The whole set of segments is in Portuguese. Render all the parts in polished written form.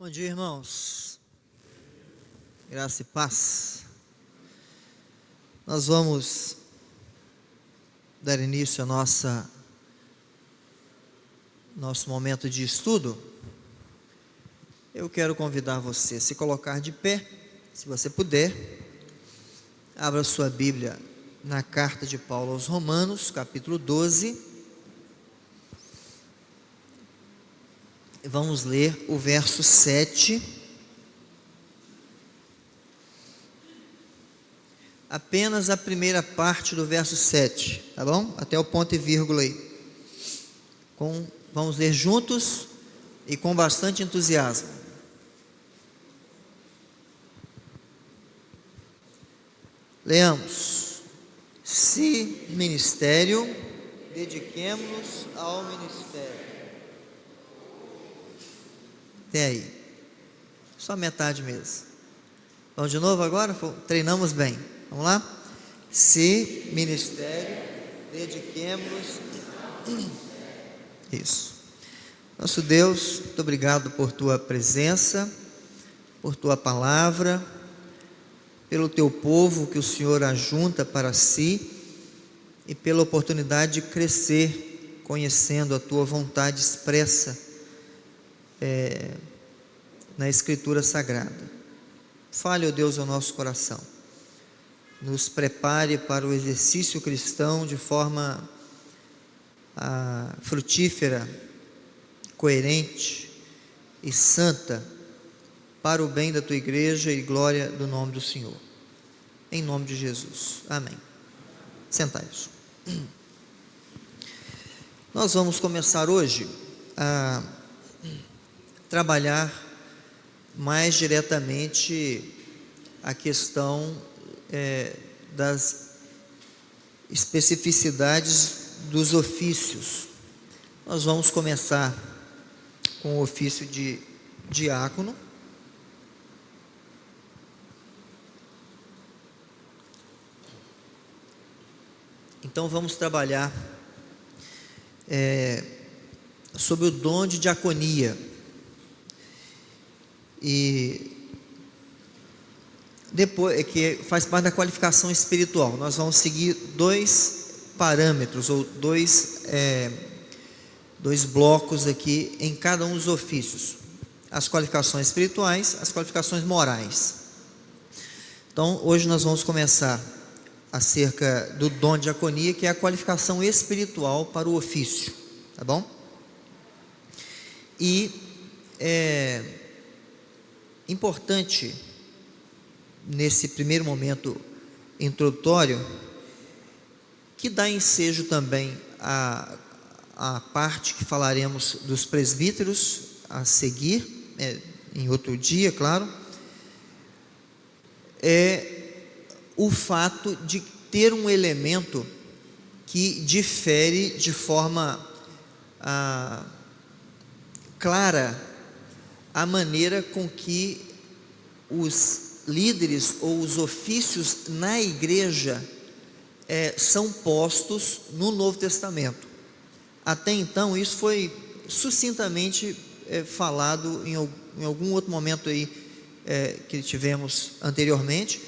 Bom dia, irmãos. Graça e paz. Nós vamos dar início ao nosso momento de estudo. Eu quero convidar você a se colocar de pé, se você puder. Abra sua Bíblia na carta de Paulo aos Romanos, capítulo 12. Vamos ler o verso 7. Apenas a primeira parte do verso 7, tá bom? Até o ponto e vírgula aí. Vamos ler juntos e com bastante entusiasmo. Leamos. Se ministério, dediquemo-nos ao ministério. Até aí. Só metade mesmo. Vamos de novo agora? Treinamos bem. Vamos lá? Se ministério, dediquemo-nos. Isso. Nosso Deus, muito obrigado por tua presença, por tua palavra, pelo teu povo que o Senhor ajunta para si e pela oportunidade de crescer conhecendo a tua vontade expressa na Escritura Sagrada. Fale, ó Deus, ao nosso coração. Nos prepare para o exercício cristão de forma frutífera, coerente e santa, para o bem da tua igreja e glória do nome do Senhor. Em nome de Jesus. Amém. Sentai-vos. Nós vamos começar hoje a trabalhar mais diretamente a questão das especificidades dos ofícios. Nós vamos começar com o ofício de diácono. Então vamos trabalhar sobre o dom de diaconia. E depois, que faz parte da qualificação espiritual, nós vamos seguir dois parâmetros, ou dois blocos aqui em cada um dos ofícios: as qualificações espirituais, as qualificações morais. Então, hoje nós vamos começar acerca do dom de diaconia, que é a qualificação espiritual para o ofício, tá bom? E é importante, nesse primeiro momento introdutório, que dá ensejo também a parte que falaremos dos presbíteros a seguir, em outro dia, claro, é o fato de ter um elemento que difere de forma clara a maneira com que os líderes ou os ofícios na igreja são postos no Novo Testamento. Até então isso foi sucintamente falado em algum outro momento aí que tivemos anteriormente,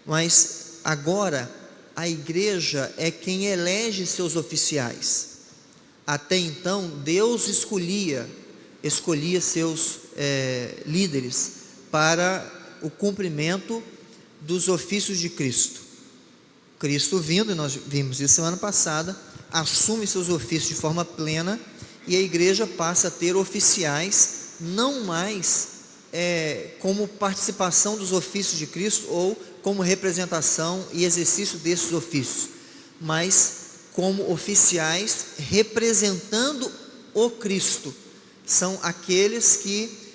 mas agora a igreja é quem elege seus oficiais. Até então Deus escolhia seus líderes para o cumprimento dos ofícios de Cristo. Cristo vindo, e nós vimos isso semana passada, assume seus ofícios de forma plena, e a igreja passa a ter oficiais, não mais como participação dos ofícios de Cristo, ou como representação e exercício desses ofícios, mas como oficiais representando o Cristo. São aqueles que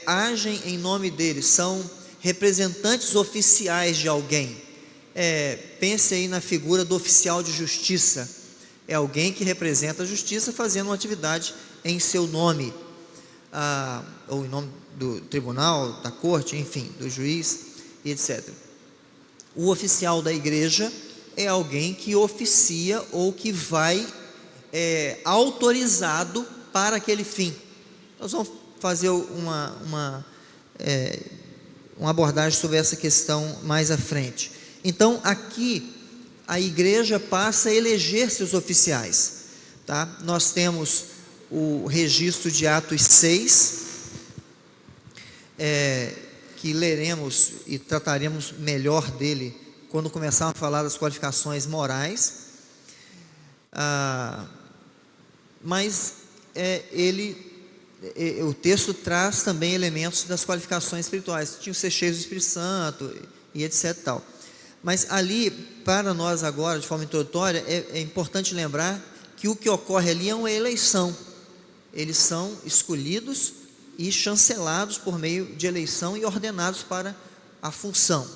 agem em nome dele, são representantes oficiais de alguém. Pense aí na figura do oficial de justiça. É alguém que representa a justiça fazendo uma atividade em seu nome, ou em nome do tribunal, da corte, enfim, do juiz, etc. O oficial da igreja é alguém que oficia ou que vai autorizado para aquele fim. Nós vamos fazer uma uma abordagem sobre essa questão mais à frente. Então, aqui, a igreja passa a eleger seus oficiais, tá? Nós temos o registro de Atos 6, que leremos e trataremos melhor dele quando começarmos a falar das qualificações morais, mas o texto traz também elementos das qualificações espirituais, tinha que ser cheio do Espírito Santo e etc. tal. Mas ali, para nós agora, de forma introdutória, é importante lembrar que o que ocorre ali é uma eleição. Eles são escolhidos e chancelados por meio de eleição e ordenados para a função.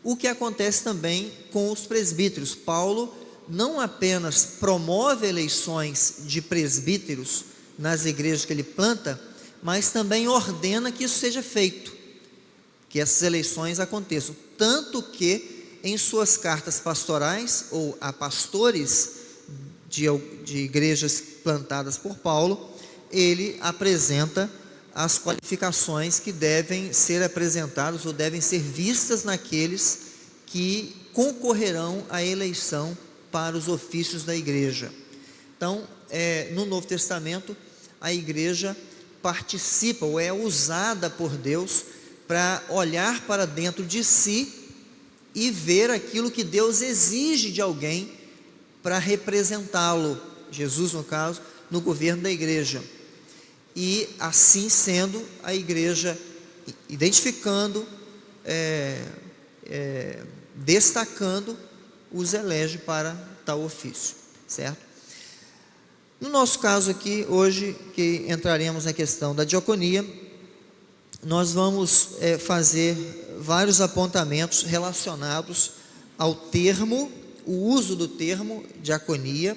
O que acontece também com os presbíteros. Paulo não apenas promove eleições de presbíteros nas igrejas que ele planta, mas também ordena que isso seja feito, que essas eleições aconteçam. Tanto que em suas cartas pastorais, ou a pastores de igrejas plantadas por Paulo, ele apresenta as qualificações que devem ser apresentadas ou devem ser vistas naqueles que concorrerão à eleição para os ofícios da igreja. Então, no Novo Testamento, a igreja participa ou é usada por Deus para olhar para dentro de si e ver aquilo que Deus exige de alguém para representá-lo, Jesus no caso, no governo da igreja. E assim sendo, a igreja, identificando, destacando, os elege para tal ofício, certo? No nosso caso aqui, hoje, que entraremos na questão da diaconia, nós vamos fazer vários apontamentos relacionados ao termo, o uso do termo diaconia,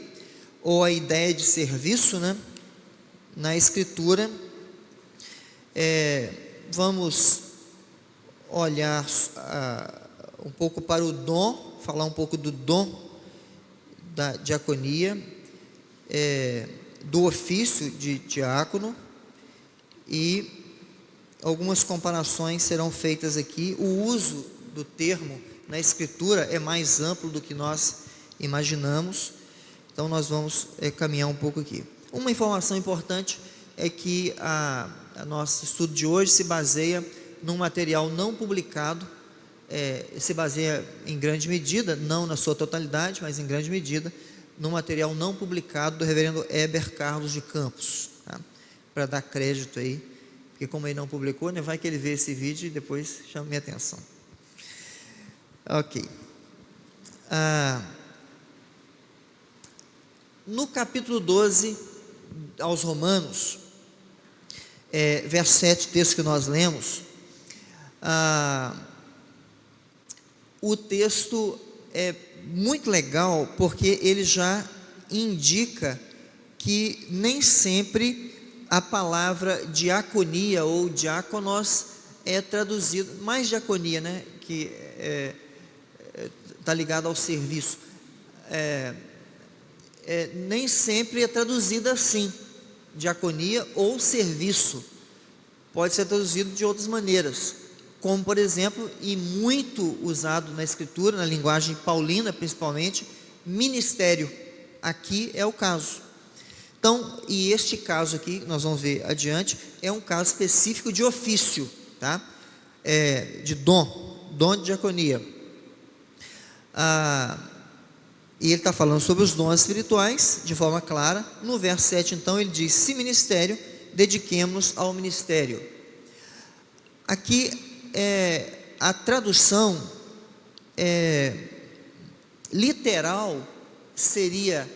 ou a ideia de serviço, né, na Escritura. Vamos olhar um pouco para o dom, falar um pouco do dom da diaconia, do ofício de diácono, e algumas comparações serão feitas aqui. O uso do termo na Escritura é mais amplo do que nós imaginamos, então nós vamos caminhar um pouco aqui. Uma informação importante é que a nosso estudo de hoje se baseia num material não publicado, se baseia em grande medida, não na sua totalidade, mas em grande medida, num material não publicado do reverendo Heber Carlos de Campos, tá? Para dar crédito aí, porque como ele não publicou, né, vai que ele vê esse vídeo e depois chama minha atenção. Ok. No capítulo 12 aos Romanos, verso 7, texto que nós lemos, o texto é muito legal, porque ele já indica que nem sempre a palavra diaconia ou diáconos é traduzido, mais diaconia, né, que está ligado ao serviço, nem sempre é traduzida assim, diaconia ou serviço, pode ser traduzido de outras maneiras, como por exemplo, e muito usado na Escritura, na linguagem paulina principalmente, ministério. Aqui é o caso. Então, e este caso aqui, nós vamos ver adiante, é um caso específico de ofício, tá? De dom de diaconia. E ele está falando sobre os dons espirituais, de forma clara. No verso 7, então, ele diz: se ministério, dediquemo-nos ao ministério. Aqui, a tradução literal seria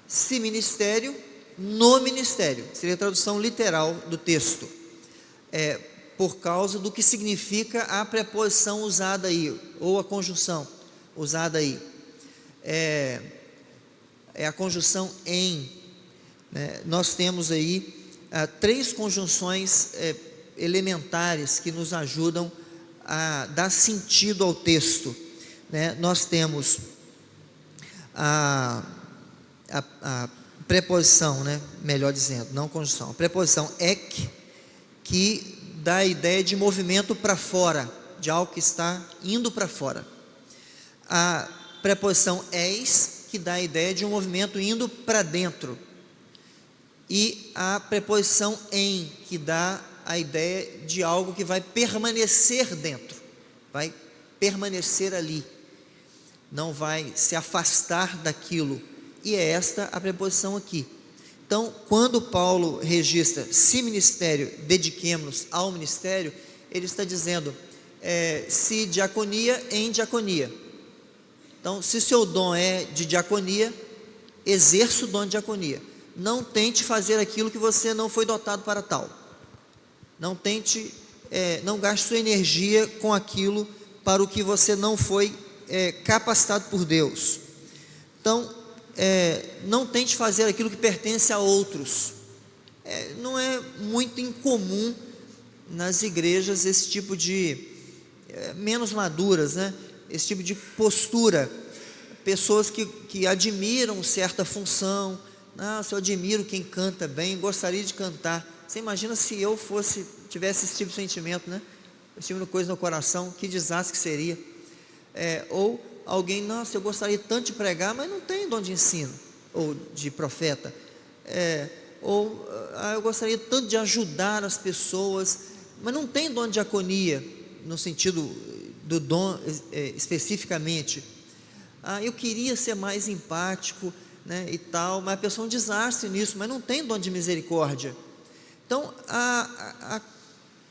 se ministério, no ministério, seria a tradução literal do texto, por causa do que significa a preposição usada aí, ou a conjunção usada aí, é a conjunção em, né? Nós temos aí 3 conjunções elementares que nos ajudam a dar sentido ao texto, né? Nós temos a preposição, né? Melhor dizendo, não conjunção, a preposição ek, que dá a ideia de movimento para fora, de algo que está indo para fora. A preposição eis, que dá a ideia de um movimento indo para dentro. E a preposição em, que dá a ideia de algo que vai permanecer dentro, vai permanecer ali, não vai se afastar daquilo. E é esta a preposição aqui. Então, quando Paulo registra, se ministério, dediquemo-nos ao ministério, ele está dizendo, se diaconia, em diaconia. Então, se seu dom é de diaconia, exerça o dom de diaconia. Não tente fazer aquilo que você não foi dotado para tal. Não tente, não gaste sua energia com aquilo para o que você não foi capacitado por Deus. Então, não tente fazer aquilo que pertence a outros. Não é muito incomum nas igrejas esse tipo de, menos maduras, né? Esse tipo de postura. Pessoas que admiram certa função. Nossa, eu admiro quem canta bem, gostaria de cantar. Você imagina se eu tivesse esse tipo de sentimento, né? Esse tipo de coisa no coração, que desastre que seria. Ou alguém, nossa, eu gostaria tanto de pregar, mas não tem dom de ensino, ou de profeta. Eu gostaria tanto de ajudar as pessoas, mas não tem dom de diaconia, no sentido do dom especificamente. Eu queria ser mais empático, né, e tal, mas a pessoa é um desastre nisso, mas não tem dom de misericórdia. Então,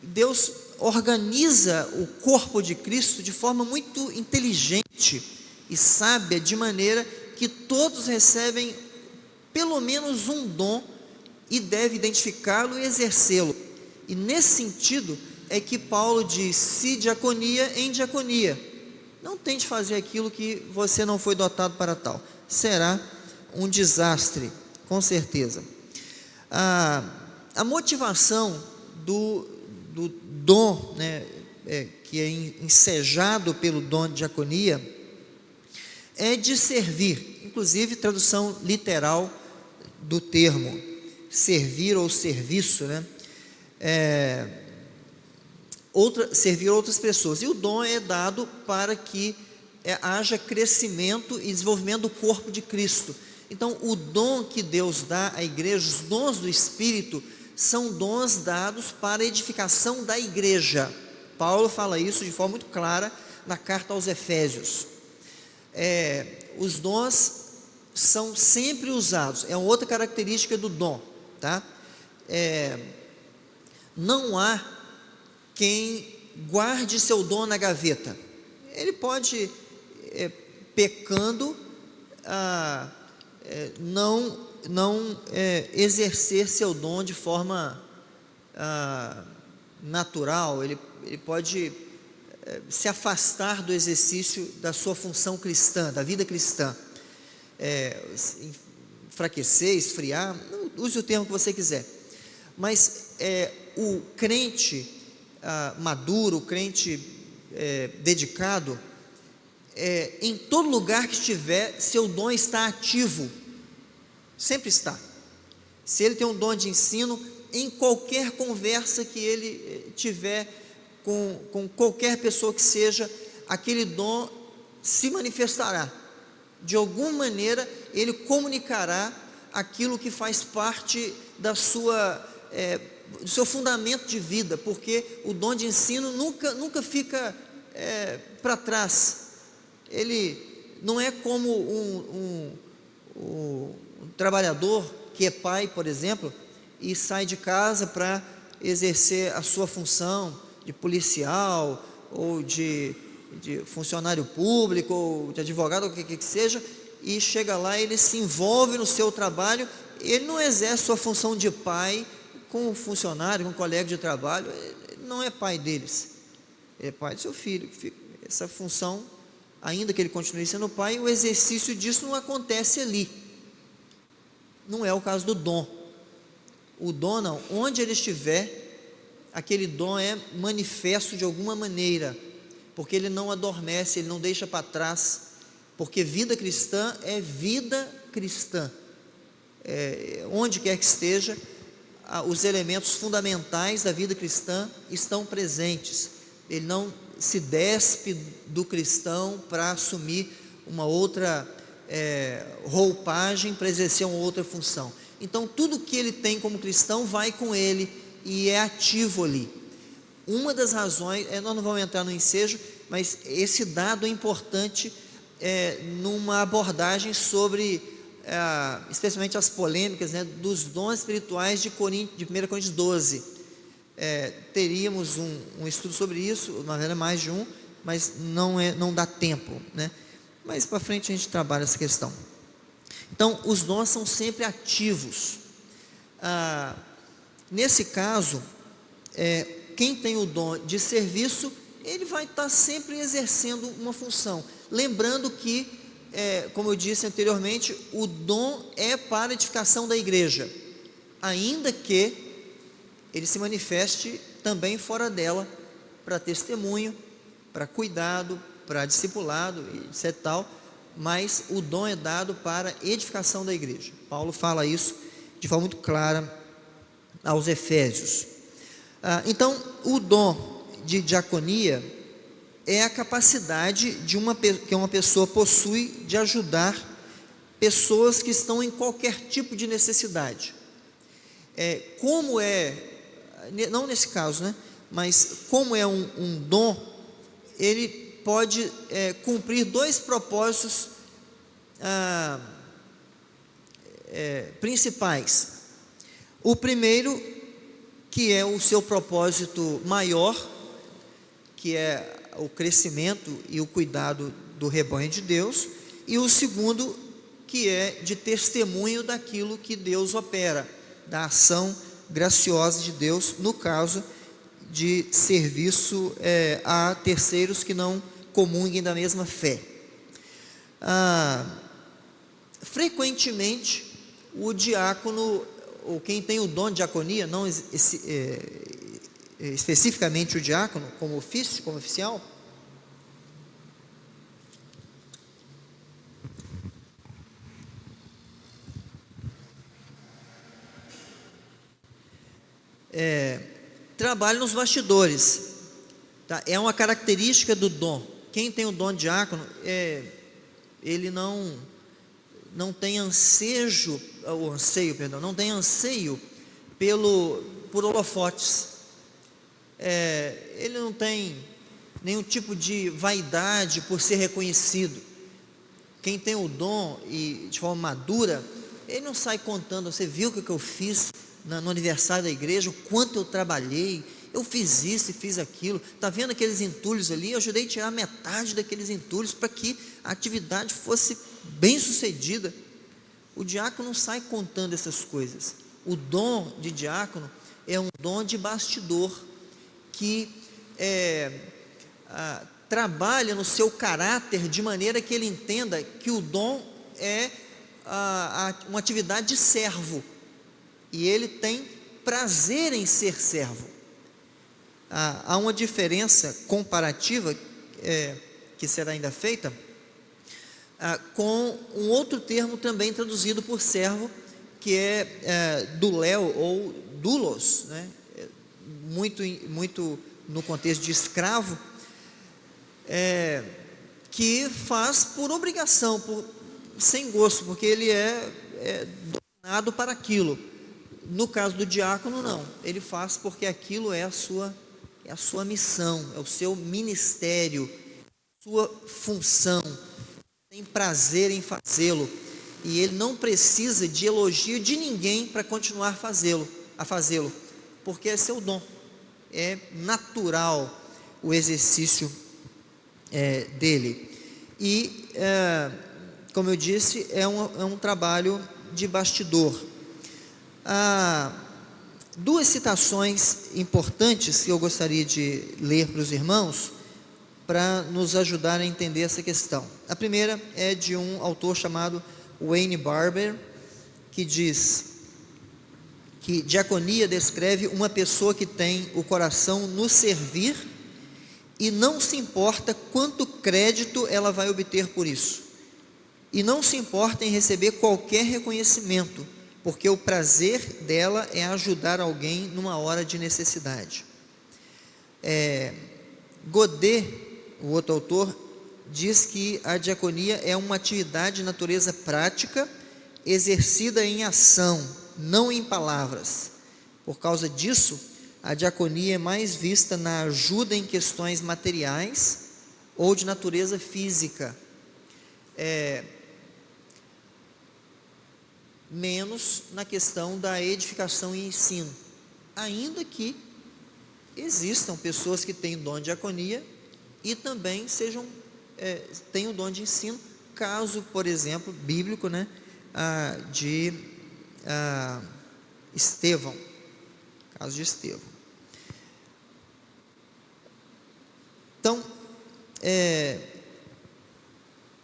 Deus organiza o corpo de Cristo de forma muito inteligente e sábia, de maneira que todos recebem pelo menos um dom e deve identificá-lo e exercê-lo. E nesse sentido é que Paulo diz, se diaconia, em diaconia. Não tente fazer aquilo que você não foi dotado para tal. Será um desastre, com certeza. A motivação do dom, né, que é ensejado pelo dom de diaconia, é de servir. Inclusive, tradução literal do termo, servir ou serviço, né? Servir outras pessoas. E o dom é dado para que haja crescimento e desenvolvimento do corpo de Cristo. Então, o dom que Deus dá à igreja, os dons do Espírito, são dons dados para a edificação da igreja. Paulo fala isso de forma muito clara na carta aos Efésios. Os dons são sempre usados, é uma outra característica do dom, tá? Não há quem guarde seu dom na gaveta. Ele pode, pecando, não exercer seu dom de forma natural. Ele pode se afastar do exercício da sua função cristã, da vida cristã, enfraquecer, esfriar, use o termo que você quiser, mas o crente maduro, o crente dedicado, em todo lugar que estiver, seu dom está ativo, sempre está. Se ele tem um dom de ensino, em qualquer conversa que ele tiver com qualquer pessoa que seja, aquele dom se manifestará. De alguma maneira, ele comunicará aquilo que faz parte do seu fundamento de vida, porque o dom de ensino nunca fica para trás. Ele não é como um trabalhador que é pai, por exemplo, e sai de casa para exercer a sua função de policial, ou de funcionário público, ou de advogado, ou o que seja, e chega lá, ele se envolve no seu trabalho, ele não exerce sua função de pai com o funcionário, com o colega de trabalho, ele não é pai deles, é pai do seu filho. Essa função, ainda que ele continue sendo pai, o exercício disso não acontece ali. Não é o caso do dom. O dom não, onde ele estiver, aquele dom é manifesto de alguma maneira, porque ele não adormece, ele não deixa para trás, porque vida cristã é vida cristã. Onde quer que esteja, os elementos fundamentais da vida cristã estão presentes. Ele não se despe do cristão para assumir uma outra roupagem, para exercer uma outra função. Então tudo que ele tem como cristão vai com ele e é ativo ali. Uma das razões, nós não vamos entrar no ensejo, mas esse dado é importante numa abordagem sobre, especialmente as polêmicas, né, dos dons espirituais de 1 Coríntios 12. Teríamos um estudo sobre isso, na verdade mais de um, mas não dá tempo, né? Mas para frente a gente trabalha essa questão. Então, os dons são sempre ativos. Nesse caso, quem tem o dom de serviço, ele vai estar sempre exercendo uma função. Lembrando que, como eu disse anteriormente, o dom é para a edificação da igreja, ainda que ele se manifeste também fora dela, para testemunho, para cuidado, para discipulado, etc. tal, mas o dom é dado para edificação da igreja. Paulo fala isso de forma muito clara aos Efésios. Então, o dom de diaconia é a capacidade que uma pessoa possui de ajudar pessoas que estão em qualquer tipo de necessidade. Não nesse caso, né? Mas como é um dom, ele pode cumprir dois propósitos principais. O primeiro, que é o seu propósito maior, que é o crescimento e o cuidado do rebanho de Deus, e o segundo, que é de testemunho daquilo que Deus opera, da ação graciosa de Deus, no caso de serviço a terceiros que não comunguem da mesma fé. Frequentemente, o diácono, ou quem tem o dom de diaconia, não especificamente o diácono, como ofício, como oficial, trabalha nos bastidores, tá? É uma característica do dom. Quem tem o dom de diácono, ele não tem anseio por holofotes. Ele não tem nenhum tipo de vaidade por ser reconhecido. Quem tem o dom e de forma madura, ele não sai contando, você viu o que eu fiz no aniversário da igreja, o quanto eu trabalhei, eu fiz isso e fiz aquilo, está vendo aqueles entulhos ali, eu ajudei a tirar metade daqueles entulhos para que a atividade fosse bem sucedida. O diácono não sai contando essas coisas. O dom de diácono é um dom de bastidor, que trabalha no seu caráter de maneira que ele entenda que o dom é uma atividade de servo, e ele tem prazer em ser servo. Há uma diferença comparativa que será ainda feita com um outro termo também traduzido por servo, que é duléu ou doulos, né? Muito no contexto de escravo, que faz por obrigação, sem gosto, porque ele é dominado para aquilo. No caso do diácono, não, ele faz porque aquilo é a sua missão, é o seu ministério, sua função, tem prazer em fazê-lo, e ele não precisa de elogio de ninguém para continuar a fazê-lo, porque é seu dom, é natural o exercício dele. E, como eu disse, é um trabalho de bastidor. Duas citações importantes que eu gostaria de ler para os irmãos, para nos ajudar a entender essa questão. A primeira é de um autor chamado Wayne Barber, que diz que diaconia descreve uma pessoa que tem o coração no servir e não se importa quanto crédito ela vai obter por isso, e não se importa em receber qualquer reconhecimento, porque o prazer dela é ajudar alguém numa hora de necessidade. Godet, o outro autor, diz que a diaconia é uma atividade de natureza prática, exercida em ação, não em palavras. Por causa disso, a diaconia é mais vista na ajuda em questões materiais ou de natureza física, menos na questão da edificação e ensino, ainda que existam pessoas que têm dom de diaconia e também tenham dom de ensino, caso, por exemplo, bíblico, né, de Estevão, caso de Estevão. Então,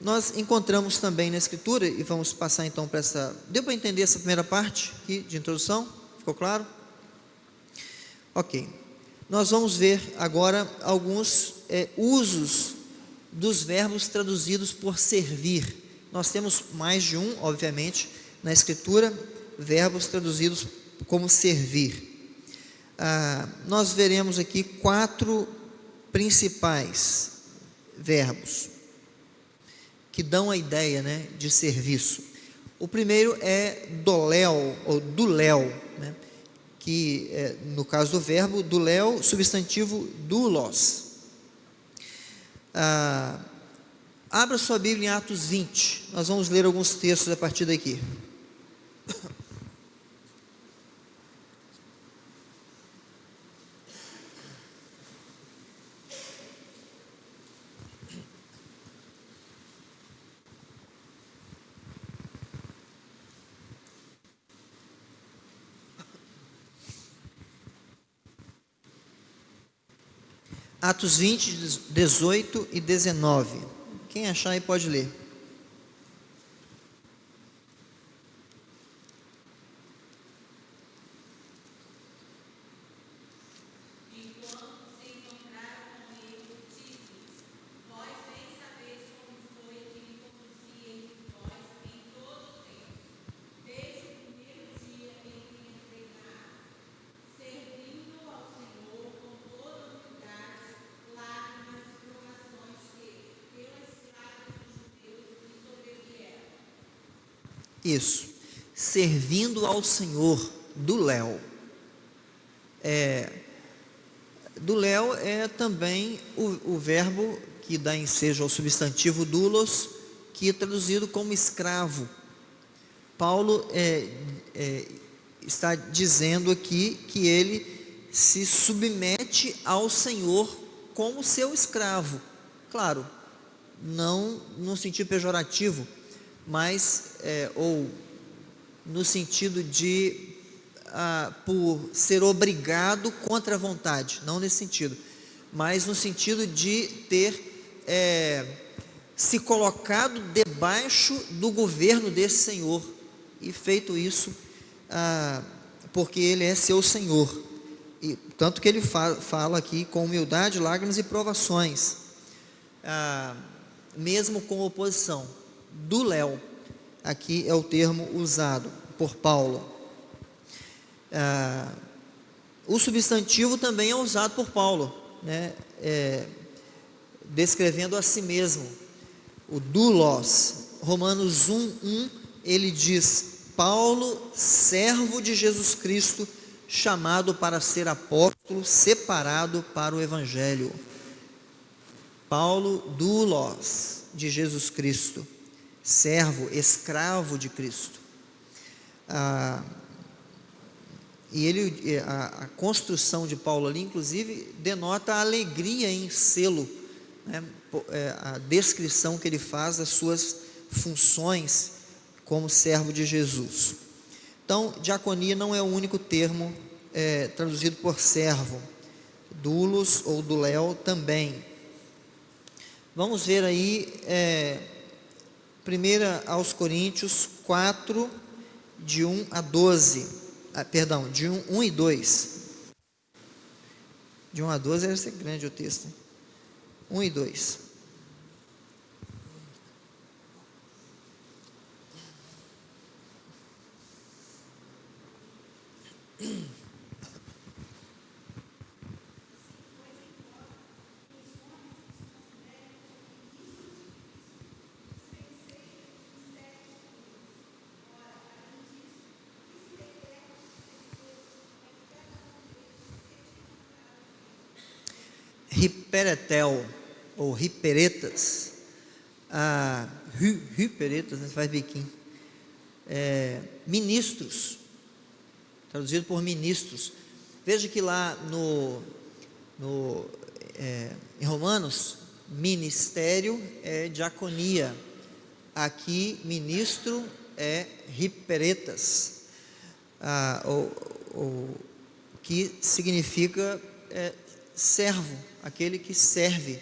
nós encontramos também na Escritura, e vamos passar então para essa... Deu para entender essa primeira parte aqui de introdução? Ficou claro? Ok. Nós vamos ver agora alguns usos dos verbos traduzidos por servir. Nós temos mais de um, obviamente, na Escritura, verbos traduzidos como servir. Nós veremos aqui 4 principais verbos que dão a ideia, né, de serviço. O primeiro é doléu, ou duléu, né, que no caso do verbo, duléu, substantivo doulos. Abra sua Bíblia em Atos 20, nós vamos ler alguns textos a partir daqui. Atos 20, 18 e 19. Quem achar aí pode ler. Isso, servindo ao Senhor, duléu. Duléu é também o verbo que dá ensejo ao substantivo doulos, que é traduzido como escravo. Paulo está dizendo aqui que ele se submete ao Senhor como seu escravo. Claro, não no sentido pejorativo, mas ou no sentido de por ser obrigado contra a vontade, não nesse sentido, mas no sentido de ter se colocado debaixo do governo desse Senhor, e feito isso porque ele é seu Senhor, e tanto que ele fala aqui com humildade, lágrimas e provações, mesmo com oposição. Duléu, aqui é o termo usado por Paulo. O substantivo também é usado por Paulo, né, descrevendo a si mesmo, o doulos. Romanos 1:1, ele diz: Paulo, servo de Jesus Cristo, chamado para ser apóstolo, separado para o Evangelho. Paulo, doulos de Jesus Cristo, servo, escravo de Cristo. E a construção de Paulo ali, inclusive, denota a alegria em sê-lo, né? A descrição que ele faz das suas funções como servo de Jesus. Então, diaconia não é o único termo traduzido por servo, doulos ou duléu também. Vamos ver aí, 1 aos Coríntios 4, de 1 a 12, de 1 e 2, de 1 a 12 deve ser grande o texto, 1 e 2, hiperetel, ou hiperetas, hiperetas, né, faz biquinho, ministros, traduzido por ministros. Veja que lá em Romanos, ministério é diaconia, aqui ministro é hiperetas, que significa servo, aquele que serve,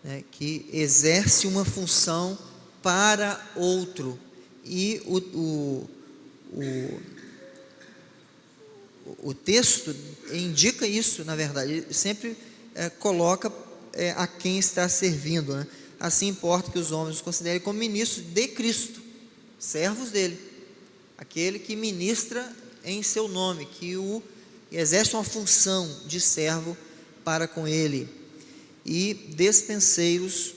né, que exerce uma função para outro. E o texto indica isso, na verdade, ele sempre coloca a quem está servindo, né? Assim importa que os homens os considerem como ministros de Cristo, servos dele, aquele que ministra em seu nome, que exerce uma função de servo para com ele, e despenseiros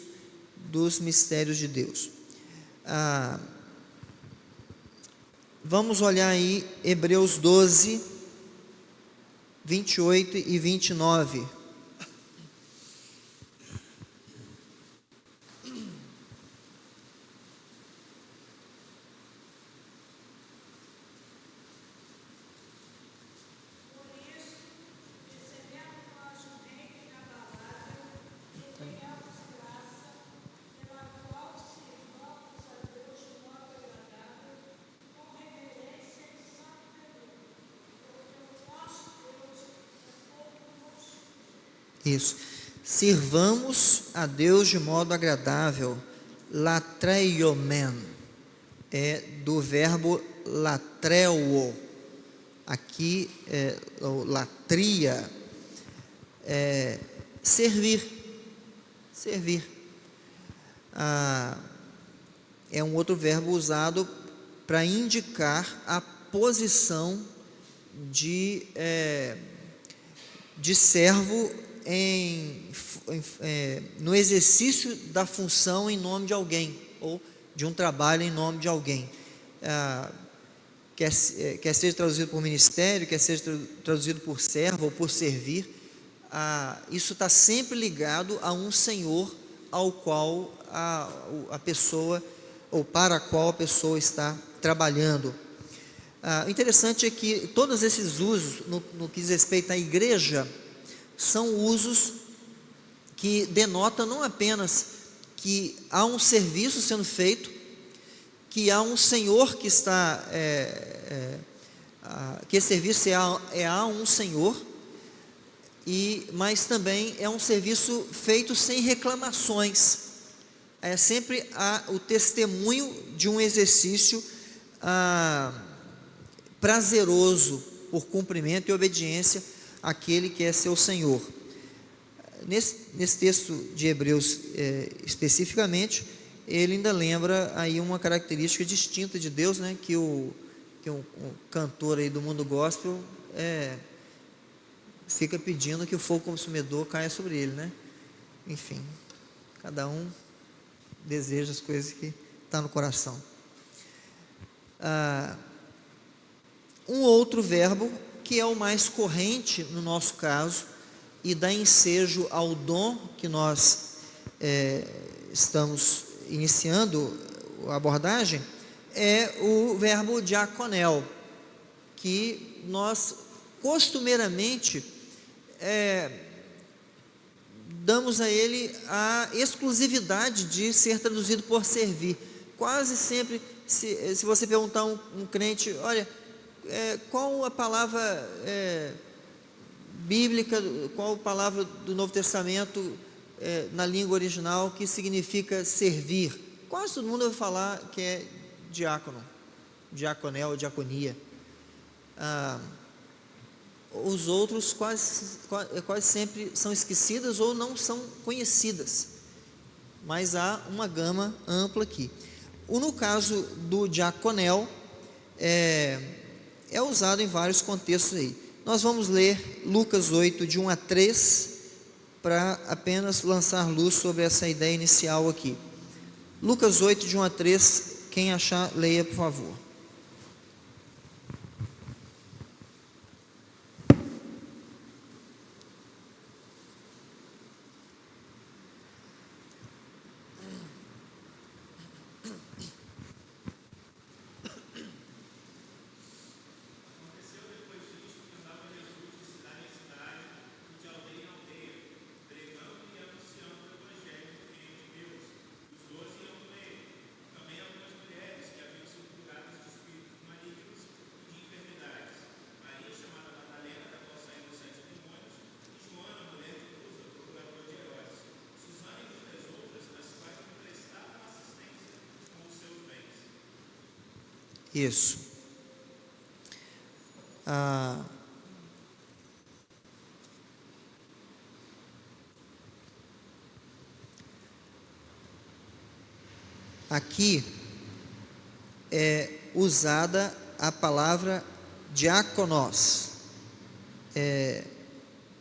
dos mistérios de Deus. Vamos olhar aí Hebreus 12, 28 e 29. Isso. Sirvamos a Deus de modo agradável, latreiomen, é do verbo latreuo, aqui latria, servir, é um outro verbo usado para indicar a posição de servo no exercício da função em nome de alguém, ou de um trabalho em nome de alguém, quer seja traduzido por ministério, quer seja traduzido por servo ou por servir, isso está sempre ligado a um senhor ao qual a pessoa, ou para a qual a pessoa está trabalhando. O interessante é que todos esses usos, no que diz respeito à igreja, são usos que denotam não apenas que há um serviço sendo feito, que há um senhor que está, que esse serviço é a um senhor, mas também é um serviço feito sem reclamações, é sempre o testemunho de um exercício prazeroso por cumprimento e obediência àquele que é seu Senhor. Nesse texto de Hebreus especificamente, ele ainda lembra aí uma característica distinta de Deus, né, que um cantor aí do mundo gospel fica pedindo que o fogo consumidor caia sobre ele, né? Enfim, cada um deseja as coisas que estão no coração. Um outro verbo que é o mais corrente no nosso caso e dá ensejo ao dom que nós estamos iniciando a abordagem, é o verbo diaconel, que nós costumeiramente damos a ele a exclusividade de ser traduzido por servir. Quase sempre, se você perguntar a um crente, olha, qual a palavra bíblica, qual a palavra do Novo Testamento na língua original que significa servir? Quase todo mundo vai falar que é diácono, diaconel, diaconia. Os outros quase sempre são esquecidas ou não são conhecidas, mas há uma gama ampla aqui. No caso do diaconel, é usado em vários contextos aí. Nós vamos ler Lucas 8, de 1 a 3, para apenas lançar luz sobre essa ideia inicial aqui. Lucas 8, de 1 a 3, quem achar, leia, por favor. Isso. Aqui é usada a palavra diáconos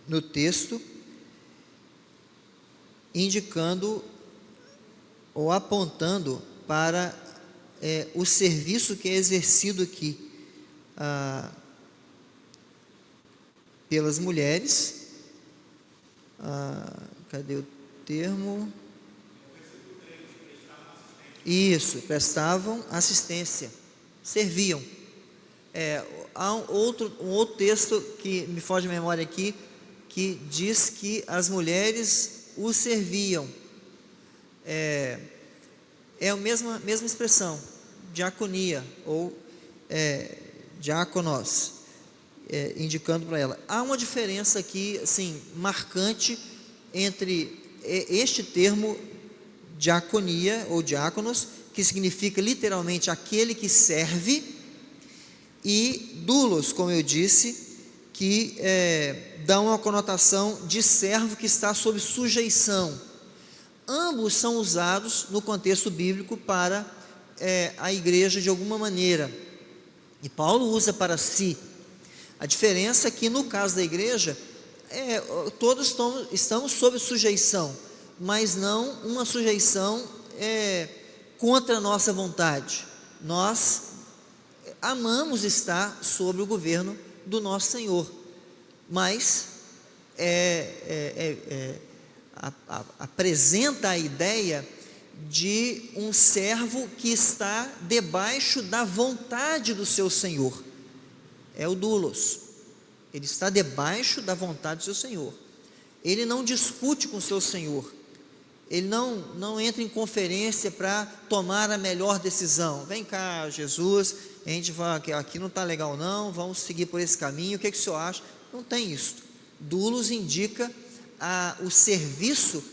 no texto, indicando ou apontando para o serviço que é exercido aqui pelas mulheres. Cadê o termo? Isso, prestavam assistência, serviam. Há um outro texto que me foge de memória aqui, que diz que as mulheres o serviam. É a mesma expressão, diaconia ou diáconos, indicando para ela. Há uma diferença aqui, assim, marcante entre este termo diaconia ou diáconos, que significa literalmente aquele que serve, e doulos, como eu disse, que dá uma conotação de servo que está sob sujeição. Ambos são usados no contexto bíblico para a igreja de alguma maneira, e Paulo usa para si. A diferença é que no caso da igreja, todos estamos sob sujeição, mas não uma sujeição contra a nossa vontade. Nós amamos estar sob o governo do nosso Senhor, mas apresenta a ideia de um servo que está debaixo da vontade do seu Senhor. É o doulos. Ele está debaixo da vontade do seu Senhor. Ele não discute com o seu Senhor. Ele não entra em conferência para tomar a melhor decisão. Vem cá, Jesus, a gente vai, aqui não está legal não, vamos seguir por esse caminho, o que o senhor acha? Não tem isso. Doulos indica o serviço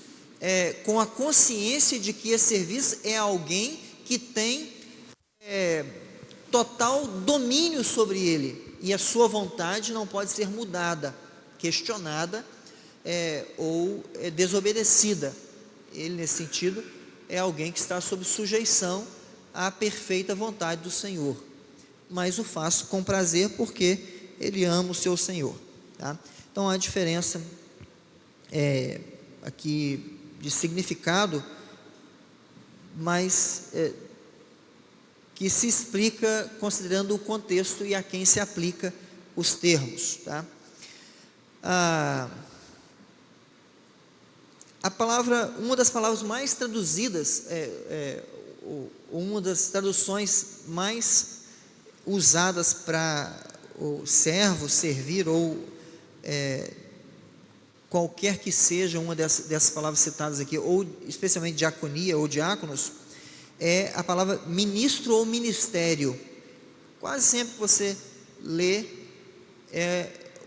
com a consciência de que esse serviço é alguém que tem total domínio sobre ele, e a sua vontade não pode ser mudada, questionada ou desobedecida. Ele, nesse sentido, é alguém que está sob sujeição à perfeita vontade do Senhor, mas o faz com prazer porque ele ama o seu Senhor, tá? Então a diferença aqui de significado, mas que se explica considerando o contexto e a quem se aplica os termos, tá? A palavra, uma das palavras mais traduzidas, uma das traduções mais usadas para o servo, servir, ou qualquer que seja uma dessas palavras citadas aqui, ou especialmente diaconia ou diáconos, é a palavra ministro ou ministério. Quase sempre que você lê,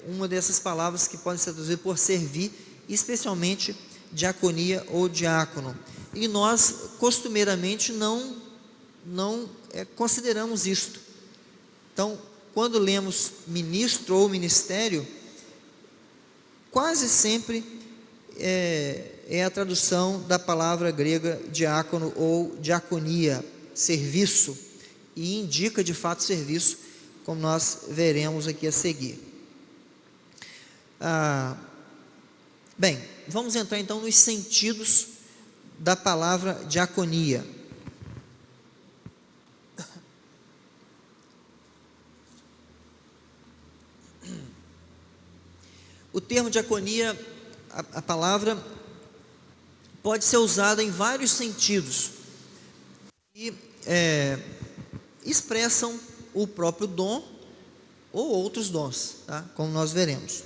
uma dessas palavras que podem ser traduzidas por servir, especialmente diaconia ou diácono, e nós costumeiramente não consideramos isto. Então, quando lemos ministro ou ministério, quase sempre é a tradução da palavra grega diácono ou diaconia, serviço, e indica de fato serviço, como nós veremos aqui a seguir. Bem, vamos entrar então nos sentidos da palavra diaconia. O termo diaconia, a palavra, pode ser usada em vários sentidos, e expressam o próprio dom ou outros dons, tá? Como nós veremos.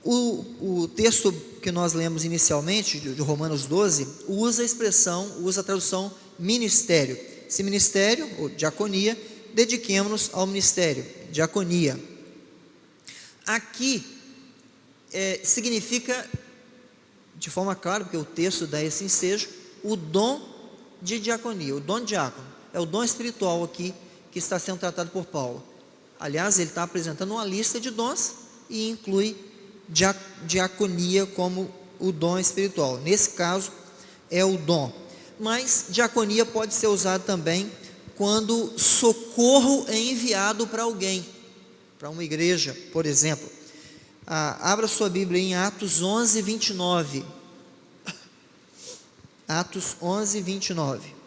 O texto que nós lemos inicialmente, de Romanos 12, usa a tradução ministério. Esse ministério, ou diaconia, dediquemo-nos ao ministério, diaconia. Aqui significa, de forma clara, porque o texto dá esse ensejo, o dom de diaconia, o dom de diácono. É o dom espiritual aqui que que está sendo tratado por Paulo. Aliás, ele está apresentando uma lista de dons e inclui diaconia como o dom espiritual. Nesse caso, é o dom. Mas diaconia pode ser usado também quando socorro é enviado para alguém, para uma igreja, por exemplo. Abra sua Bíblia em Atos 11, 29. Atos 11, 29.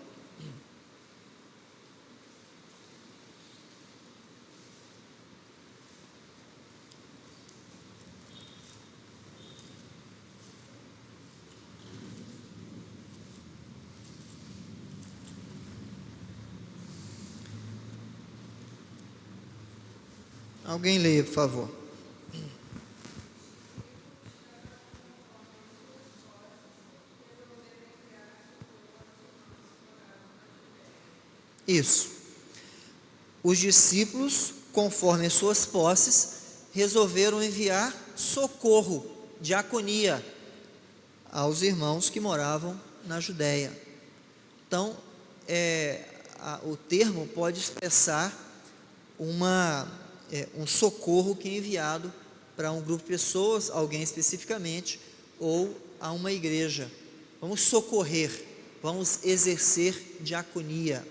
Alguém leia, por favor. Isso. Os discípulos, conforme as suas posses, resolveram enviar socorro, diaconia, aos irmãos que moravam na Judéia. Então, o termo pode expressar um socorro que é enviado para um grupo de pessoas, alguém especificamente, ou a uma igreja. Vamos socorrer, vamos exercer diaconia.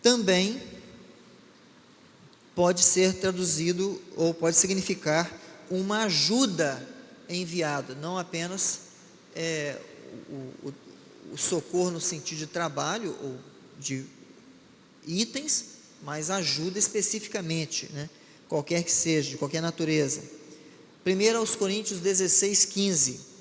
Também pode ser traduzido ou pode significar uma ajuda enviada, não apenas o socorro no sentido de trabalho ou de itens, mas ajuda especificamente, né? Qualquer que seja, de qualquer natureza. 1 aos Coríntios 16, 15.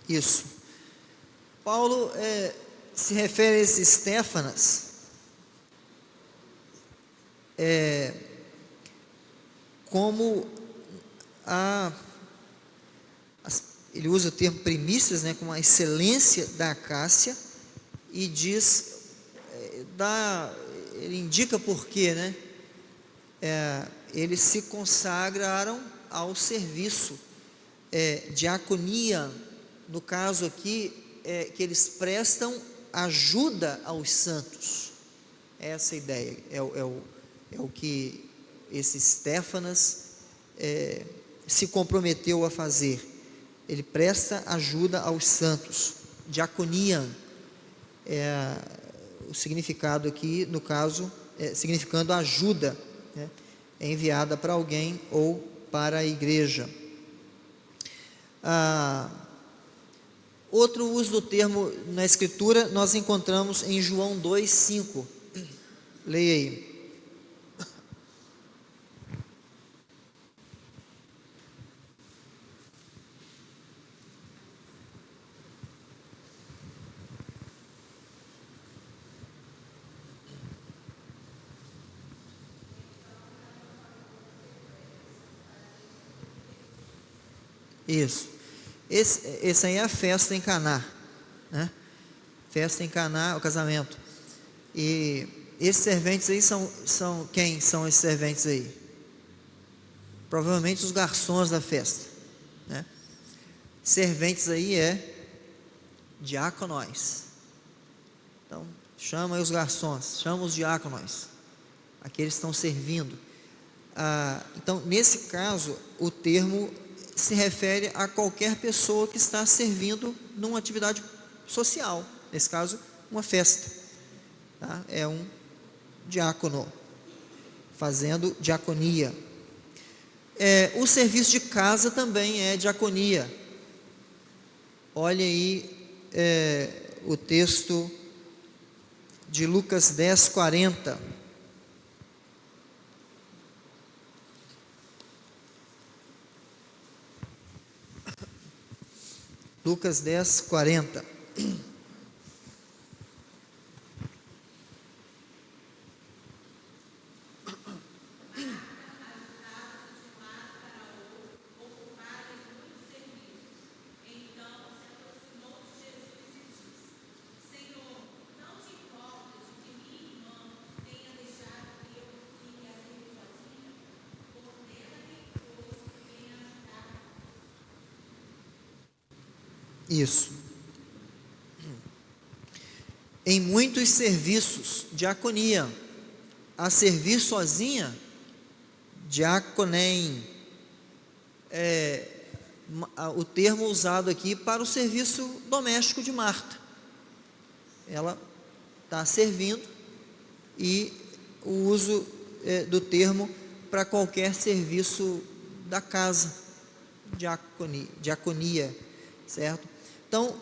Isso. Paulo se refere a esses Estéfanas como ele usa o termo primícias, né, como a excelência da Acácia, e diz, ele indica por quê, né? Eles se consagraram ao serviço, diaconia, no caso aqui, que eles prestam ajuda aos santos. Essa é a ideia, é o que esse Estéfanas se comprometeu a fazer. Ele presta ajuda aos santos. Diaconia é o significado aqui, no caso, significando ajuda, né? É enviada para alguém ou para a igreja. Outro uso do termo na Escritura nós encontramos em João 2,5. Leia aí. Isso. Esse aí é a festa em Caná, né? Festa em Caná, o casamento. E esses serventes aí são quem são esses serventes aí? Provavelmente os garçons da festa, né? Serventes aí diáconos. Então, chama aí os garçons, chama os diáconos, aqueles que estão servindo. Então, nesse caso, o termo se refere a qualquer pessoa que está servindo numa atividade social, nesse caso, uma festa, tá? É um diácono fazendo diaconia. O serviço de casa também é diaconia. Olha aí o texto de Lucas 10, 40. Lucas 10, 40. Isso. Em muitos serviços, diaconia. A servir sozinha, diaconem, o termo usado aqui para o serviço doméstico de Marta. Ela está servindo, e o uso do termo para qualquer serviço da casa, diaconia, certo? Então,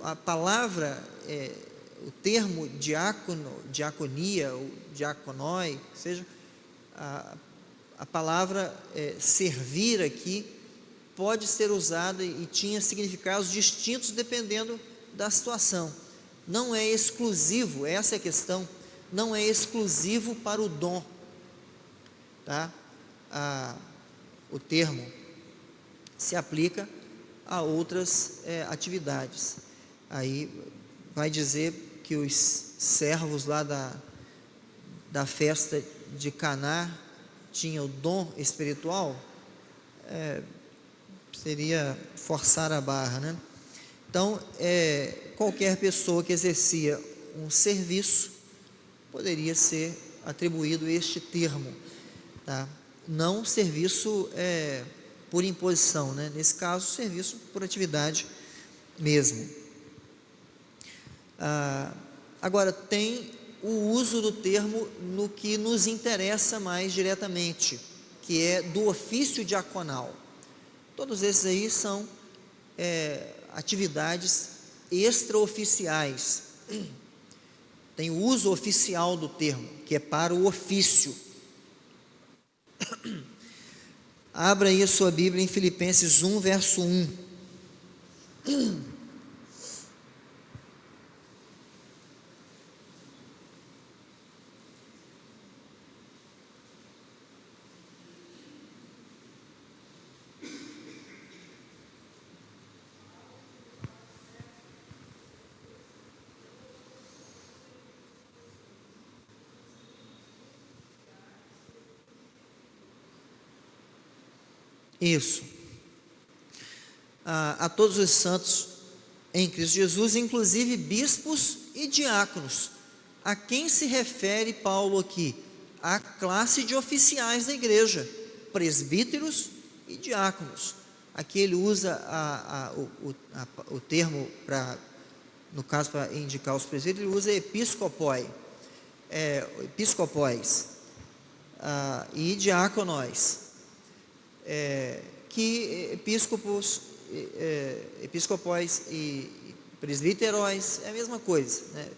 a palavra, o termo diácono, diaconia, ou diaconoi, seja, a palavra servir aqui pode ser usada e tinha significados distintos dependendo da situação. Não é exclusivo, essa é a questão, não é exclusivo para o dom, tá? O termo se aplica a outras atividades. Aí vai dizer que os servos lá da festa de Caná tinham o dom espiritual, seria forçar a barra, né? Então, qualquer pessoa que exercia um serviço poderia ser atribuído este termo, tá? Não serviço por imposição, né? Nesse caso, serviço por atividade mesmo. Agora, tem o uso do termo no que nos interessa mais diretamente, que é do ofício diaconal. Todos esses aí são atividades extraoficiais. Tem o uso oficial do termo, que é para o ofício. Abra aí a sua Bíblia em Filipenses 1, verso 1. Isso. A todos os santos em Cristo Jesus, inclusive bispos e diáconos. A quem se refere Paulo aqui? A classe de oficiais da igreja, presbíteros e diáconos. Aqui ele usa o termo, no caso para indicar os presbíteros, ele usa episcopoi, episcopóis, e diáconos. Que episcopóis e presbíteros é a mesma coisa, né?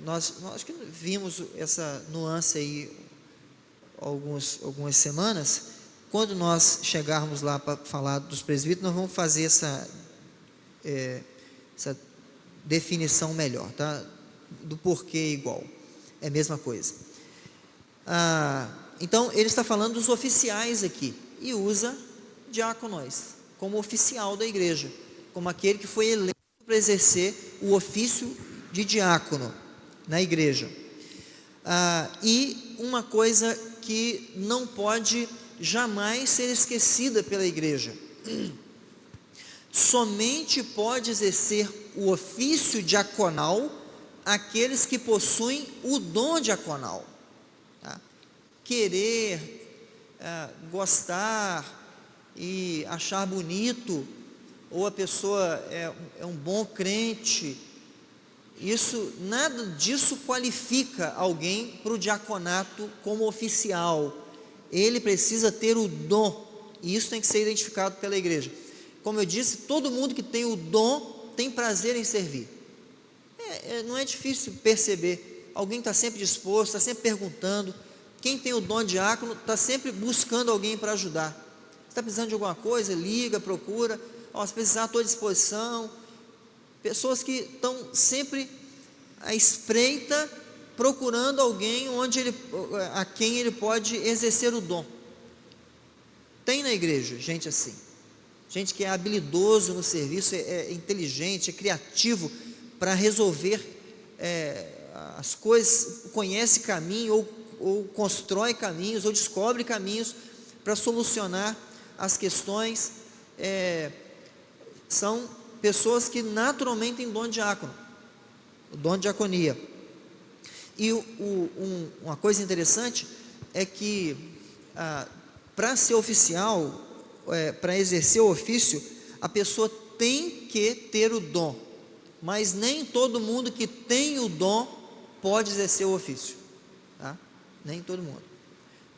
Nós acho que vimos essa nuance aí algumas semanas. Quando nós chegarmos lá para falar dos presbíteros, nós vamos fazer essa definição melhor, tá? Do porquê igual, é a mesma coisa. Então ele está falando dos oficiais aqui, e usa diáconos como oficial da igreja, como aquele que foi eleito para exercer o ofício de diácono na igreja. E uma coisa que não pode jamais ser esquecida pela igreja: somente pode exercer o ofício diaconal aqueles que possuem o dom diaconal, tá? Querer, gostar e achar bonito, ou a pessoa é um bom crente, nada disso qualifica alguém para o diaconato como oficial. Ele precisa ter o dom, e isso tem que ser identificado pela igreja. Como eu disse, todo mundo que tem o dom tem prazer em servir. Não é difícil perceber. Alguém está sempre disposto, está sempre perguntando. Quem tem o dom de diácono está sempre buscando alguém para ajudar. Está precisando de alguma coisa, liga, procura. Se precisar, estou à disposição. Pessoas que estão sempre à espreita, procurando alguém a quem ele pode exercer o dom. Tem na igreja gente assim, gente que é habilidoso no serviço, é inteligente, é criativo para resolver as coisas, conhece caminho, ou constrói caminhos, ou descobre caminhos para solucionar as questões. São pessoas que naturalmente têm dom de diácono, o dom de diaconia. E uma coisa interessante é que para ser oficial, para exercer o ofício, a pessoa tem que ter o dom, mas nem todo mundo que tem o dom pode exercer o ofício, tá? Nem todo mundo.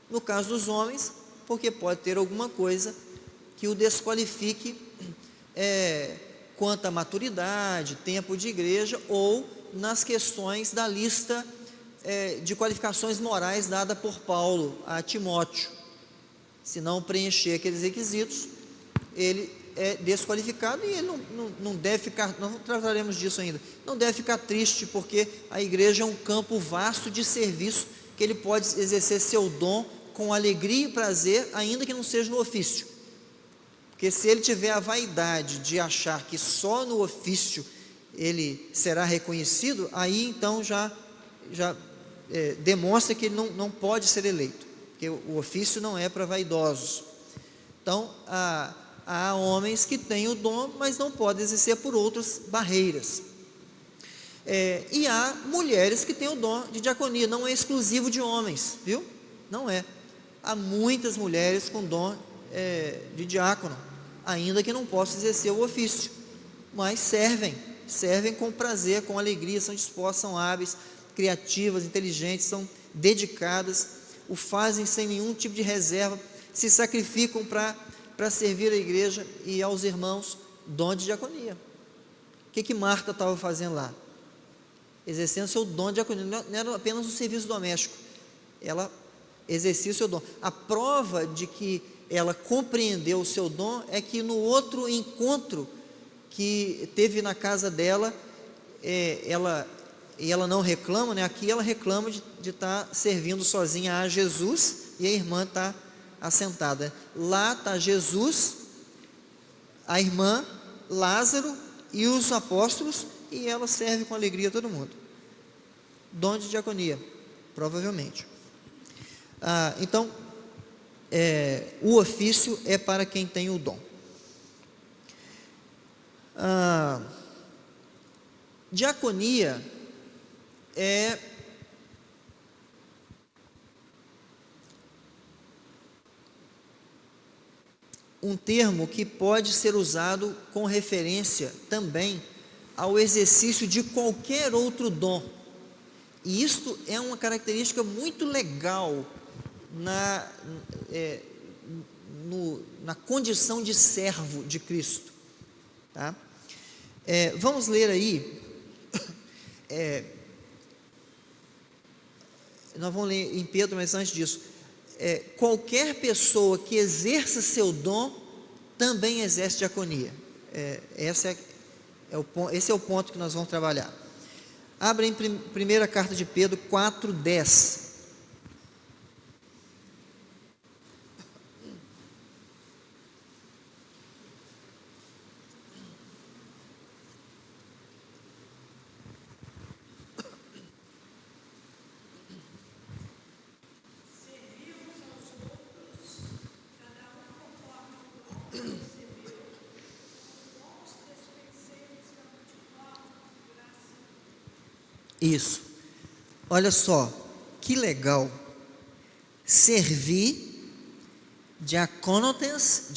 No caso dos homens, porque pode ter alguma coisa que o desqualifique quanto à maturidade, tempo de igreja, ou nas questões da lista de qualificações morais dada por Paulo a Timóteo. Se não preencher aqueles requisitos, ele é desqualificado, e ele não deve ficar, nós trataremos disso ainda, não deve ficar triste, porque a igreja é um campo vasto de serviço, que ele pode exercer seu dom com alegria e prazer, ainda que não seja no ofício. Porque se ele tiver a vaidade de achar que só no ofício ele será reconhecido, aí então já demonstra que ele não pode ser eleito, porque o ofício não é para vaidosos. Então, há homens que têm o dom, mas não podem exercer por outras barreiras. E há mulheres que têm o dom de diaconia, não é exclusivo de homens, viu? Não é. Há muitas mulheres com dom de diácono, ainda que não possam exercer o ofício, mas servem com prazer, com alegria, são dispostas, são hábeis, criativas, inteligentes, são dedicadas, o fazem sem nenhum tipo de reserva, se sacrificam para servir a igreja e aos irmãos. Dom de diaconia. O que Marta estava fazendo lá? Exercendo seu dom de diaconia, não era apenas um serviço doméstico, ela exercia o seu dom. A prova de que ela compreendeu o seu dom é que no outro encontro que teve na casa dela, ela não reclama, né? Aqui ela reclama de estar servindo sozinha a Jesus, e a irmã está assentada. Lá está Jesus, a irmã, Lázaro e os apóstolos, e ela serve com alegria a todo mundo. Dom de diaconia, provavelmente. Então, o ofício é para quem tem o dom. Diaconia é um termo que pode ser usado com referência também ao exercício de qualquer outro dom, e isto é uma característica muito legal na condição de servo de Cristo, tá? Vamos ler aí, nós vamos ler em Pedro, mas antes disso, qualquer pessoa que exerça seu dom, também exerce diaconia. Esse é o ponto que nós vamos trabalhar. Abra em primeira carta de Pedro 4:10. Isso, olha só, que legal. Servir, diaconotes,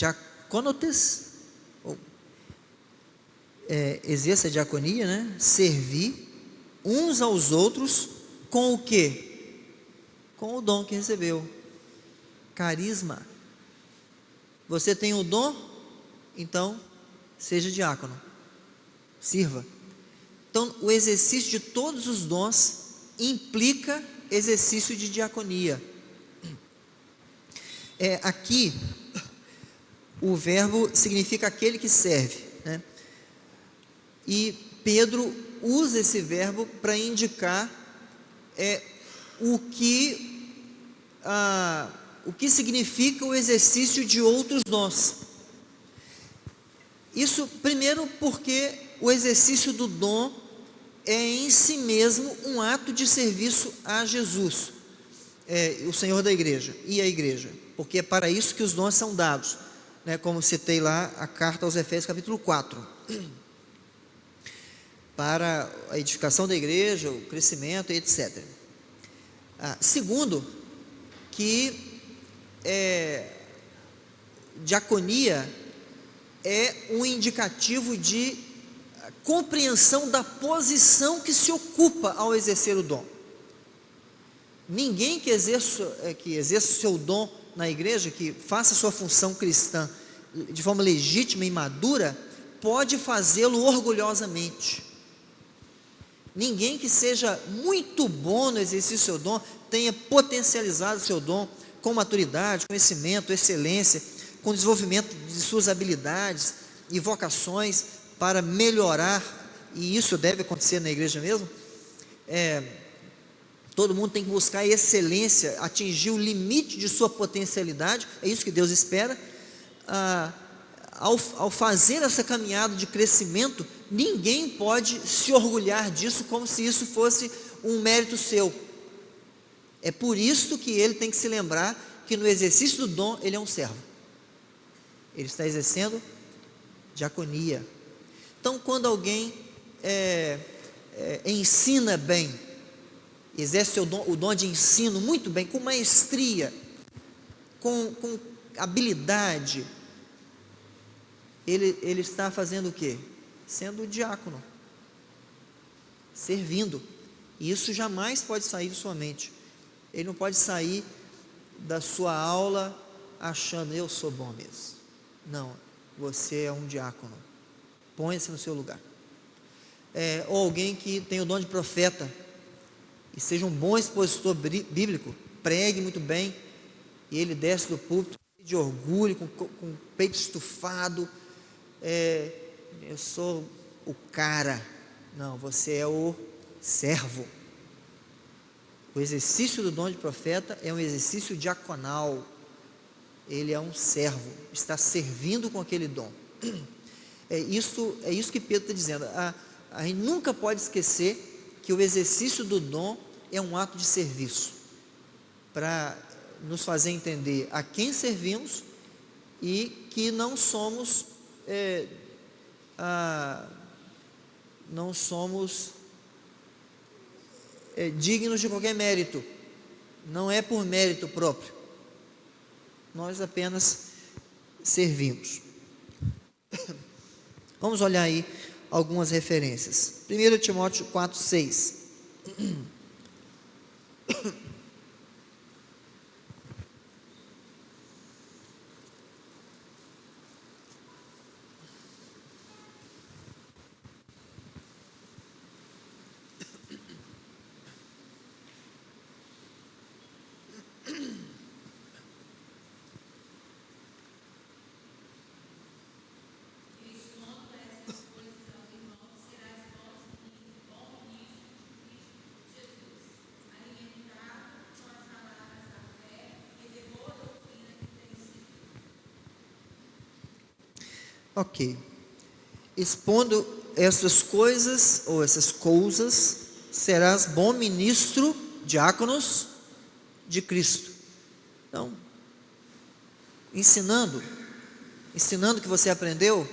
exerça a diaconia, né? Servir uns aos outros com o quê? Com o dom que recebeu, carisma. Você tem o dom, então seja diácono, sirva. Então, o exercício de todos os dons implica exercício de diaconia. Aqui, o verbo significa aquele que serve, né? E Pedro usa esse verbo para indicar o que significa o exercício de outros dons. Isso, primeiro, porque o exercício do dom é em si mesmo um ato de serviço a Jesus, o Senhor da igreja, e a igreja, porque é para isso que os dons são dados, né? Como citei lá a carta aos Efésios capítulo 4. para a edificação da igreja, o crescimento, etc. Segundo, que diaconia é um indicativo de compreensão da posição que se ocupa ao exercer o dom. Ninguém que exerça o seu dom na igreja, que faça a sua função cristã de forma legítima e madura, pode fazê-lo orgulhosamente. Ninguém que seja muito bom no exercício do seu dom, tenha potencializado o seu dom com maturidade, conhecimento, excelência, com desenvolvimento de suas habilidades e vocações para melhorar, e isso deve acontecer na igreja mesmo. Todo mundo tem que buscar a excelência, atingir o limite de sua potencialidade, é isso que Deus espera. Ao fazer essa caminhada de crescimento, ninguém pode se orgulhar disso como se isso fosse um mérito seu. É por isso que ele tem que se lembrar que no exercício do dom ele é um servo. Ele está exercendo diaconia. Então, quando alguém ensina bem, exerce o dom de ensino muito bem, com maestria, com habilidade, ele está fazendo o quê? Sendo diácono, servindo. E isso jamais pode sair de sua mente. Ele não pode sair da sua aula achando, eu sou bom mesmo. Não, você é um diácono. Põe-se no seu lugar. Ou alguém que tem o dom de profeta e seja um bom expositor bíblico, pregue muito bem, e ele desce do púlpito de orgulho, com o peito estufado, eu sou o cara. Não, você é o servo. O exercício do dom de profeta é um exercício diaconal. Ele é um servo, está servindo com aquele dom. É isso que Pedro está dizendo. A gente nunca pode esquecer que o exercício do dom é um ato de serviço, para nos fazer entender a quem servimos e que não somos dignos de qualquer mérito. Não é por mérito próprio, nós apenas servimos. Vamos olhar aí algumas referências. 1 Timóteo 4:6. Ok. Expondo essas coisas, ou essas coisas, serás bom ministro, diáconos de Cristo. Então, ensinando o que você aprendeu,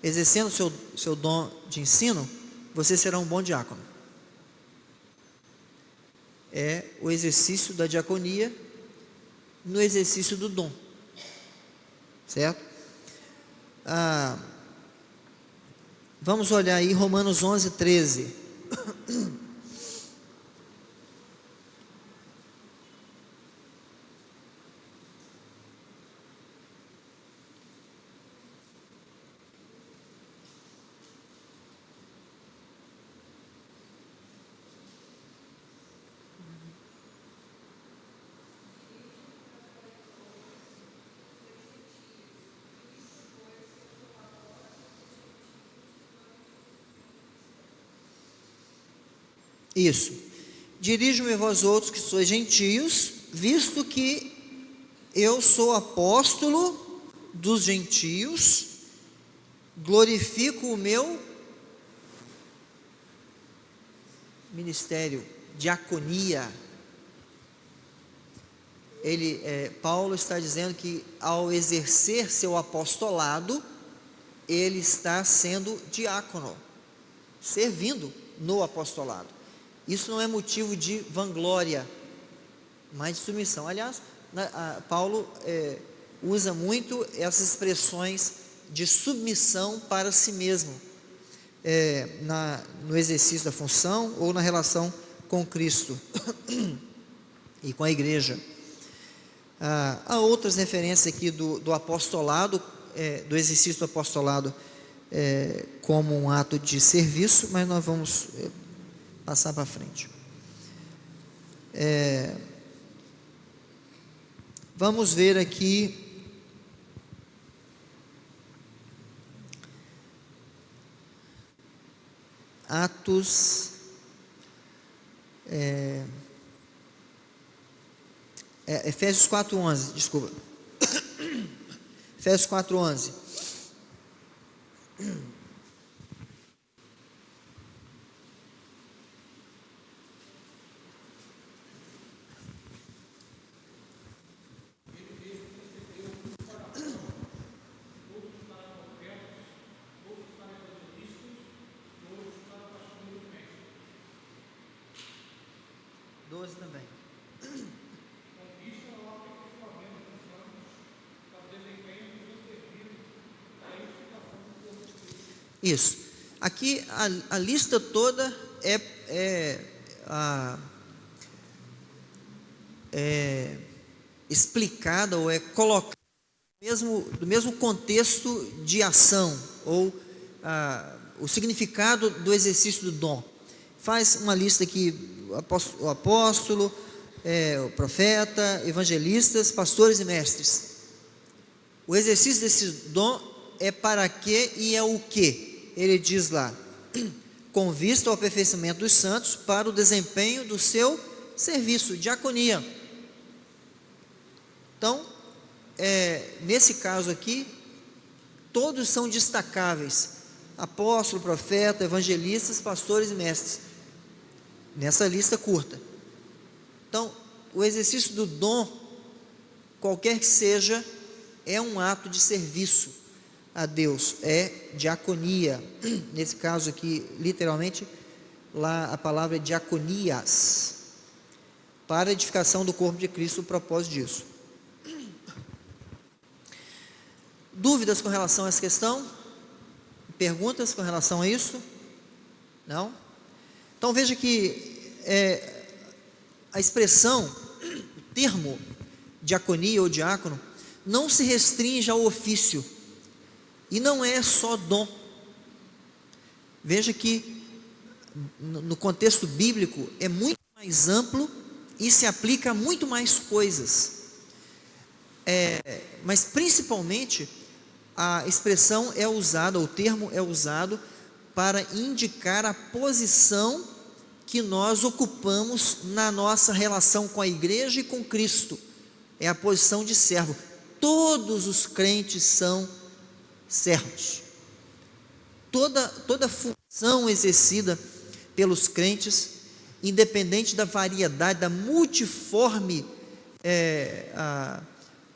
exercendo seu dom de ensino, você será um bom diácono. É o exercício da diaconia no exercício do dom, certo? Vamos olhar aí Romanos 11:13. Isso. Dirijo-me a vós outros que sois gentios, visto que eu sou apóstolo dos gentios, glorifico o meu ministério, diaconia. Paulo está dizendo que ao exercer seu apostolado, ele está sendo diácono, servindo no apostolado. Isso não é motivo de vanglória, mas de submissão. Aliás, Paulo usa muito essas expressões de submissão para si mesmo, no exercício da função ou na relação com Cristo e com a igreja. Há outras referências aqui do apostolado, do exercício do apostolado como um ato de serviço, mas nós vamos passar para frente. Vamos ver aqui Atos Efésios 4:11, desculpa. Efésios 4:11. Também. Isso. Aqui a lista toda é explicada ou é colocada do mesmo contexto de ação ou o significado do exercício do dom. Faz uma lista aqui: o apóstolo, o profeta, evangelistas, pastores e mestres. O exercício desse dom é para quê e é o quê? Ele diz lá: com vista ao aperfeiçoamento dos santos para o desempenho do seu serviço, diaconia. Então, nesse caso aqui, todos são destacáveis: apóstolo, profeta, evangelistas, pastores e mestres, nessa lista curta. Então, o exercício do dom, qualquer que seja, é um ato de serviço a Deus, é diaconia. Nesse caso aqui, literalmente, lá a palavra é diaconias, para a edificação do corpo de Cristo, o propósito disso. Dúvidas com relação a essa questão? Perguntas com relação a isso? Não? Então veja que a expressão, o termo diaconia ou diácono, não se restringe ao ofício, e não é só dom. Veja que no contexto bíblico é muito mais amplo e se aplica a muito mais coisas, mas principalmente a expressão é usada, o termo é usado para indicar a posição que nós ocupamos na nossa relação com a igreja e com Cristo. É a posição de servo. Todos os crentes são servos. Toda função exercida pelos crentes, independente da variedade, da multiforme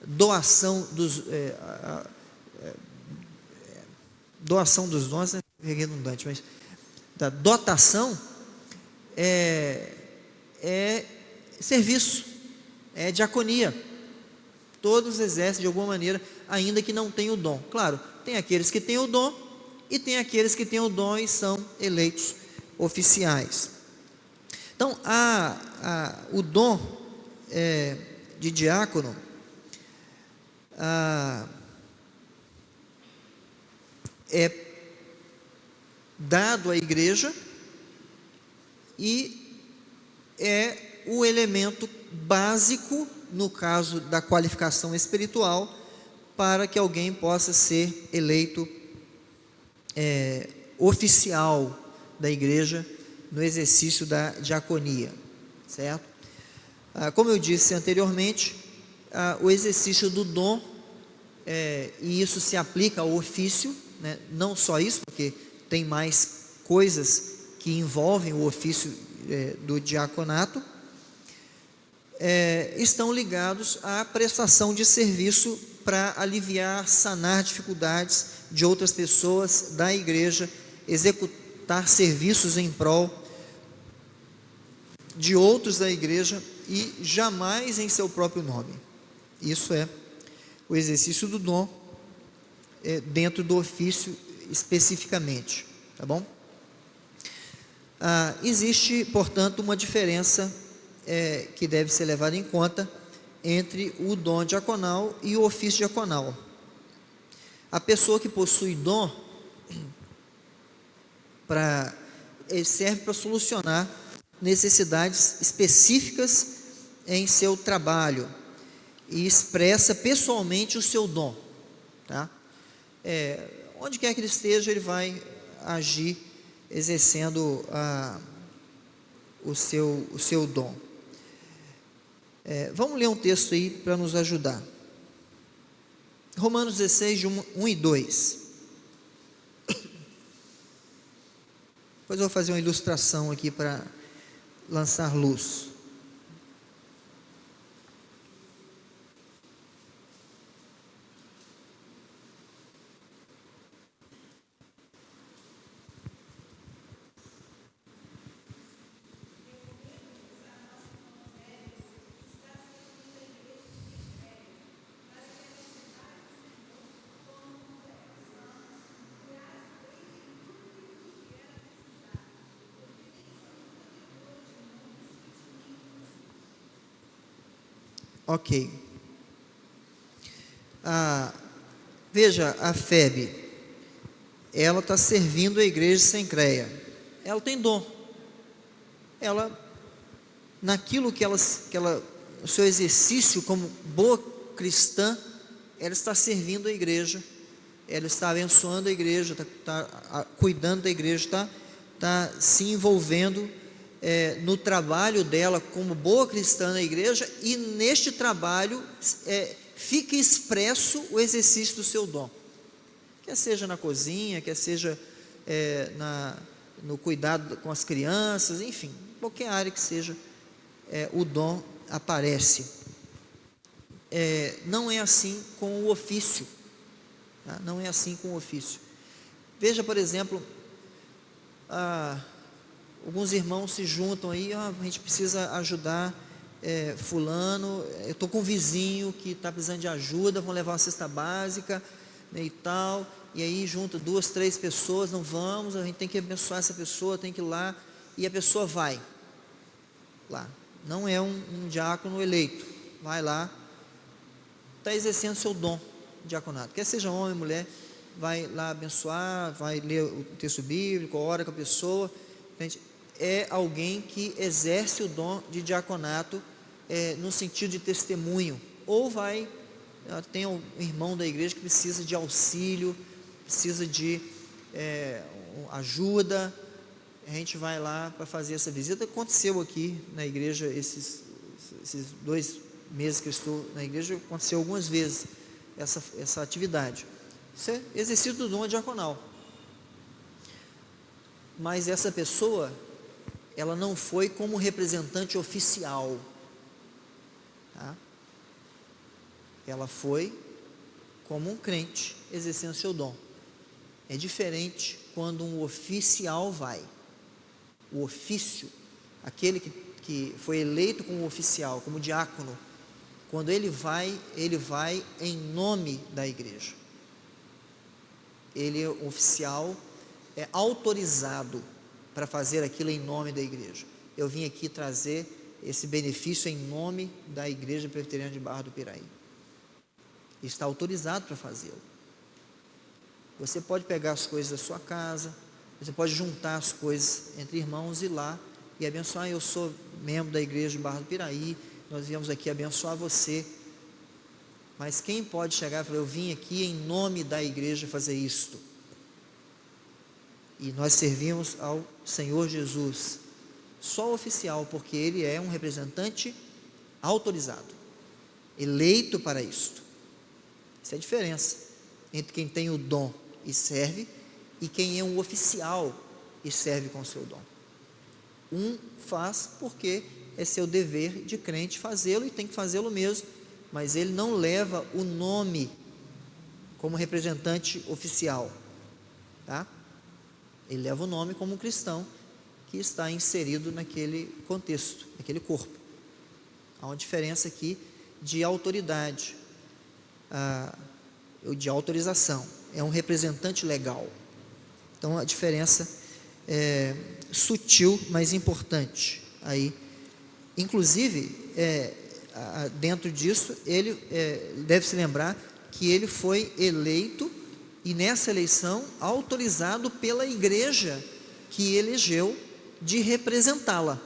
doação dos dons, é redundante, mas da dotação, é serviço, é diaconia. Todos exercem de alguma maneira, ainda que não tenham o dom. Claro, tem aqueles que têm o dom e tem aqueles que têm o dom e são eleitos oficiais. Então, o dom de diácono é dado à igreja e é o elemento básico, no caso da qualificação espiritual, para que alguém possa ser eleito oficial da igreja no exercício da diaconia, certo? Como eu disse anteriormente, o exercício do dom, e isso se aplica ao ofício, né? Não só isso, porque tem mais coisas que envolvem o ofício do diaconato, estão ligados à prestação de serviço para aliviar, sanar dificuldades de outras pessoas da igreja, executar serviços em prol de outros da igreja e jamais em seu próprio nome. Isso é o exercício do dom dentro do ofício especificamente, tá bom? Existe, portanto, uma diferença que deve ser levada em conta entre o dom diaconal e o ofício diaconal. A pessoa que possui dom serve para solucionar necessidades específicas em seu trabalho e expressa pessoalmente o seu dom, tá? Onde quer que ele esteja, ele vai agir exercendo o seu dom. Vamos ler um texto aí para nos ajudar. Romanos 16, de 1 e 2. Depois eu vou fazer uma ilustração aqui para lançar luz. Ok. Veja, a FEB, ela está servindo a igreja sem creia. Ela tem dom. Ela, naquilo que ela, o seu exercício como boa cristã, ela está servindo a igreja, ela está abençoando a igreja, está cuidando da igreja, está se envolvendo no trabalho dela como boa cristã na igreja, e neste trabalho fica expresso o exercício do seu dom, quer seja na cozinha, quer seja no cuidado com as crianças, enfim, qualquer área que seja, o dom aparece. Não é assim com o ofício, tá? Não é assim com o ofício. Veja, por exemplo, alguns irmãos se juntam aí, a gente precisa ajudar fulano, eu estou com um vizinho que está precisando de ajuda, vamos levar uma cesta básica, né, e tal, e aí junta 2, 3 pessoas, não vamos, a gente tem que abençoar essa pessoa, tem que ir lá, e a pessoa vai lá, não é um diácono eleito, vai lá, está exercendo seu dom diaconato, quer seja homem ou mulher, vai lá abençoar, vai ler o texto bíblico, ora com a pessoa, é alguém que exerce o dom de diaconato no sentido de testemunho, ou tem um irmão da igreja que precisa de auxílio, precisa de ajuda, a gente vai lá para fazer essa visita. Aconteceu aqui na igreja, esses 2 meses que eu estou na igreja, aconteceu algumas vezes essa atividade. Isso é exercício do dom diaconal. Mas essa pessoa, ela não foi como representante oficial, tá? Ela foi como um crente exercendo seu dom. É diferente quando um oficial vai. O ofício, aquele que foi eleito como oficial, como diácono, quando ele vai em nome da igreja. Ele é oficial, é autorizado para fazer aquilo em nome da igreja. Eu vim aqui trazer esse benefício em nome da Igreja Presbiteriana de Barra do Piraí. Está autorizado para fazê-lo. Você pode pegar as coisas da sua casa, você pode juntar as coisas entre irmãos e ir lá e abençoar. Eu sou membro da Igreja de Barra do Piraí, nós viemos aqui abençoar você. Mas quem pode chegar e falar, eu vim aqui em nome da igreja fazer isto? E nós servimos ao Senhor Jesus, só oficial, porque Ele é um representante autorizado, eleito para isto. Essa é a diferença entre quem tem o dom e serve, e quem é um oficial e serve com o seu dom. Um faz porque é seu dever de crente fazê-lo, e tem que fazê-lo mesmo, mas ele não leva o nome como representante oficial, tá? Ele leva o nome como um cristão que está inserido naquele contexto, naquele corpo. Há uma diferença aqui de autoridade, de autorização. É um representante legal. Então a diferença é sutil, mas importante. Aí, inclusive, dentro disso, ele deve se lembrar que ele foi eleito, e nessa eleição autorizado pela igreja que elegeu, de representá-la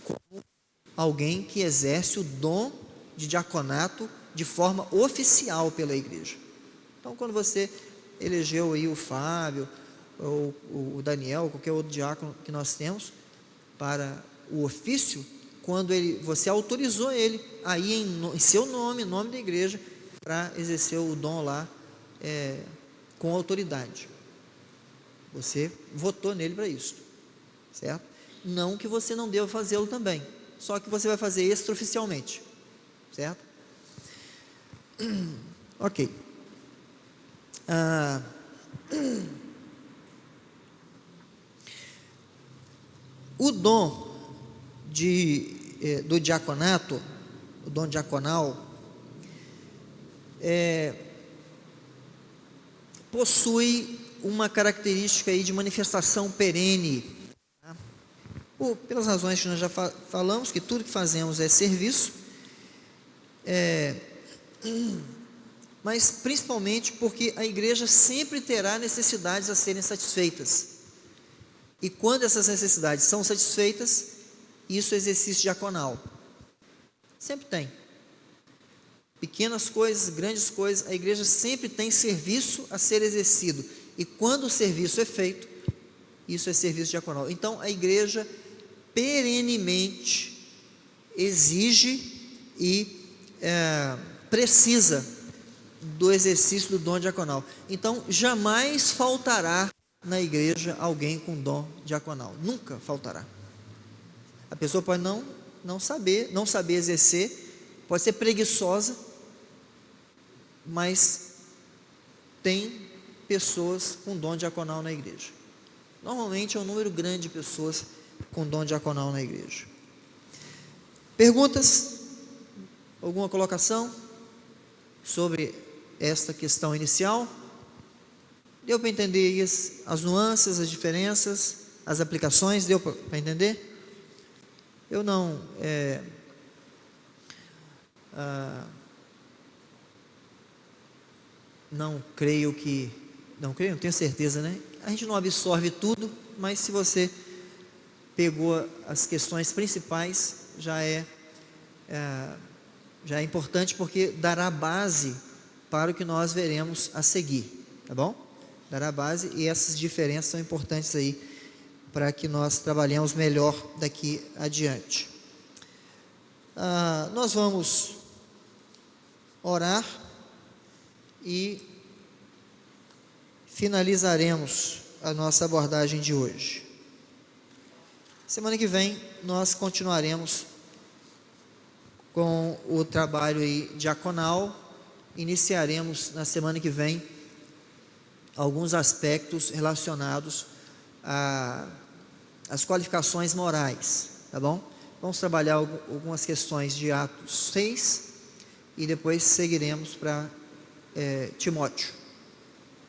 como alguém que exerce o dom de diaconato de forma oficial pela igreja. Então, quando você elegeu aí o Fábio, ou o Daniel, qualquer outro diácono que nós temos, para o ofício, quando você autorizou ele aí em seu nome, em nome da igreja, para exercer o dom lá com autoridade. Você votou nele para isso, certo? Não que você não deva fazê-lo também, só que você vai fazer extraoficialmente, certo? Ok. O dom do diaconato, o dom diaconal, possui uma característica aí de manifestação perene, tá? Pelas razões que nós já falamos, que tudo que fazemos é serviço, mas principalmente porque a igreja sempre terá necessidades a serem satisfeitas, e quando essas necessidades são satisfeitas, isso é exercício diaconal. Sempre tem. Pequenas coisas, grandes coisas, a igreja sempre tem serviço a ser exercido, e quando o serviço é feito, isso é serviço diaconal. Então a igreja perenemente exige e precisa do exercício do dom diaconal. Então jamais faltará na igreja alguém com dom diaconal, nunca faltará. A pessoa pode não saber exercer, pode ser preguiçosa, mas tem pessoas com dom diaconal na igreja. Normalmente é um número grande de pessoas com dom diaconal na igreja. Perguntas? Alguma colocação sobre esta questão inicial? Deu para entender as nuances, as diferenças, as aplicações? Deu para entender? Eu não não tenho certeza, né? A gente não absorve tudo, mas se você pegou as questões principais, já é importante, porque dará base para o que nós veremos a seguir, tá bom? Dará base, e essas diferenças são importantes aí, para que nós trabalhemos melhor daqui adiante. Nós vamos orar e finalizaremos a nossa abordagem de hoje. Semana que vem nós continuaremos com o trabalho aí diaconal. Iniciaremos na semana que vem alguns aspectos relacionados às qualificações morais, tá bom? Vamos trabalhar algumas questões de Atos 6 e depois seguiremos para Timóteo.